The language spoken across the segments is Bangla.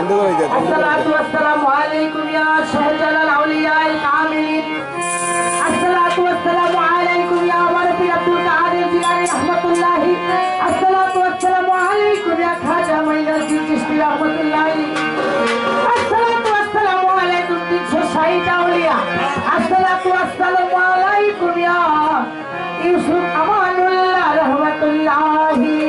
अस्सलातु वस्सलामु अलैकुम या शहजालाल औलियाए कामिलीन। अस्सलातु वस्सलामु अलैकुम या मरबी अब्दुल कादिर जिलानी रहमतुल्लाहि। अस्सलातु वस्सलामु अलैकुम या खाजा मोइनुद्दीन चिश्ती रहमतुल्लाहि। अस्सलातु वस्सलामु अलैकुम 360 औलिया। अस्सलातु वस्सलामु अलैकुम या यूसुफ अमानुल्लाह रहमतुल्लाहि।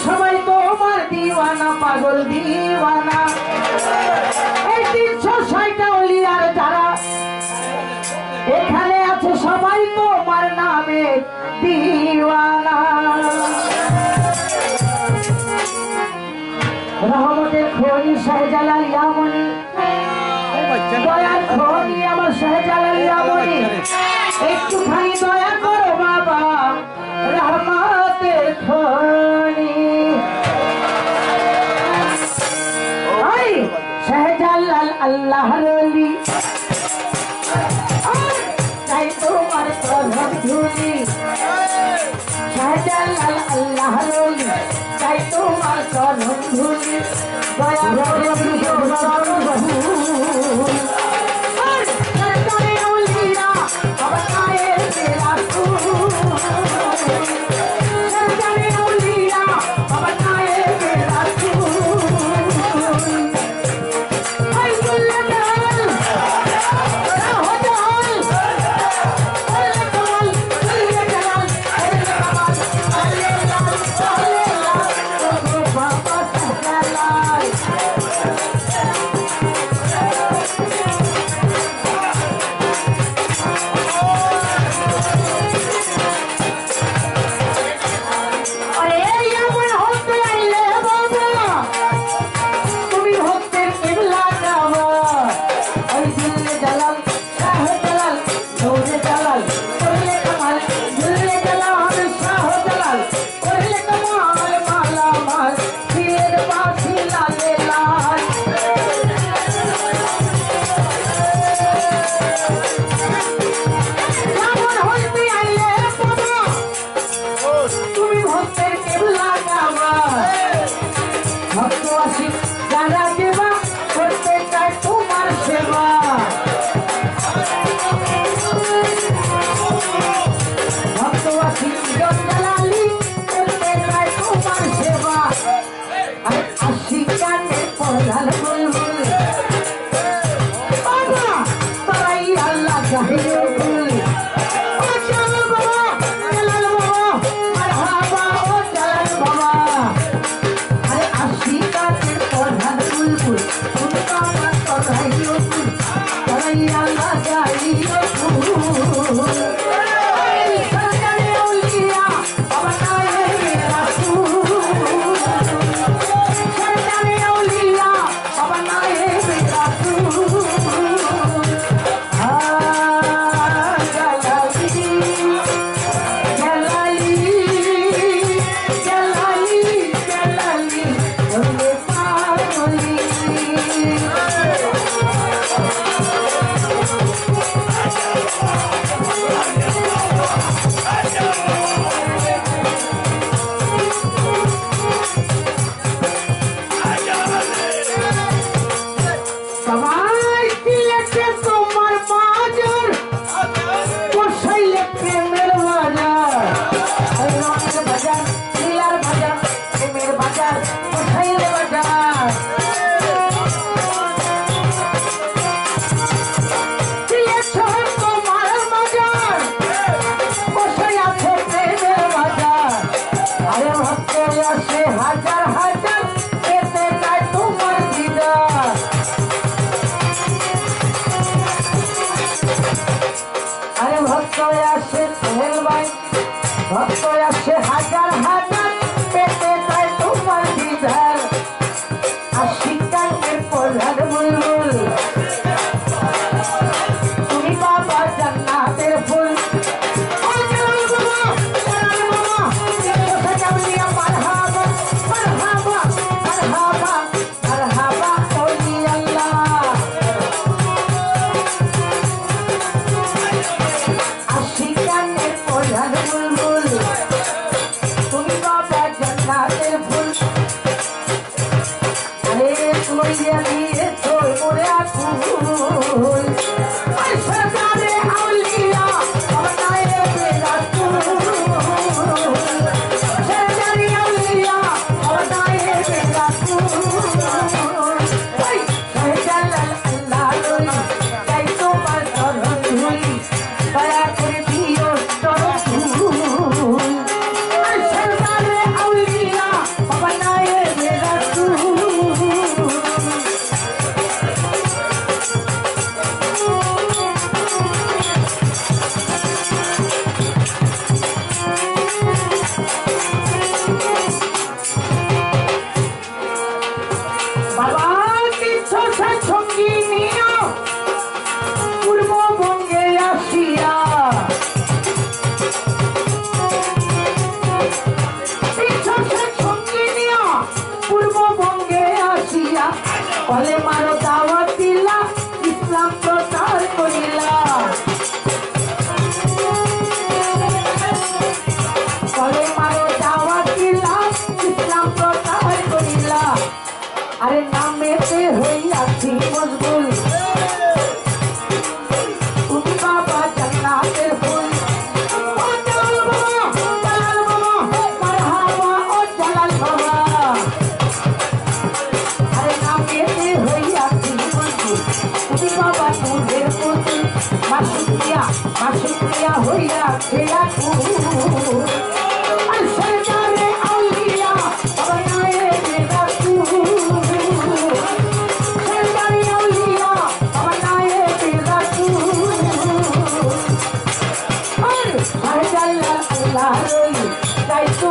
সবাই তোমার দিওয়ানা পাগল দিওয়ানা। এই 360 ওলিয়ার যারা এখানে আছে সবাই তোমার নামে দিওয়ানা। রহমতের খনি শাহজালাল ইয়ামনি, দয়ার খনি আমার শাহজালাল ইয়ামনি, একটুখানি দয়া করো বাবা রহমতের খনি। শাহজালাল আল্লাহর ওলি, চাই তোমার কলম ধুলি। শাহজালাল আল্লাহর ওলি, চাই তোমার কলম ধুলি। দয়া ফুল আরে লইয়া দিয়ে তোর মোরে ফুল সরকারে আউলিয়া বানায়ে রাসূল সরকারে আউলিয়া বানায়ে রাসূল ওই শাহজালাল আল্লাহ লই তাই তোমার চরণ ধুলি দয়া করে দিও চরণ ধুল সরকারে আউলিয়া বানায়ে রাসূল বাবা কিছু সঙ্গী নিও পূর্ববঙ্গে আসিয়া কিছু সঙ্গী নিও পূর্ববঙ্গে আসিয়া কলে মারো দাওয়াত দিলা ইসলাম প্রচার করিলা কলে মারো দাওয়াত দিলা ইসলাম প্রচার করিলা আরে নামেতে হইয়াছি মজবুল তুমি বাবা জান্নাতের ফুল ও জালাল বাবা মারহাবা ও জালাল বাবা আরে নামেতে হইয়াছি মজবুল তুমি বাবা নূরের পুতুল মাসুকিয়া হইয়া খেলা ফুল আর সরকারে আউলিয়া বানায়ে রাসূল তাই তো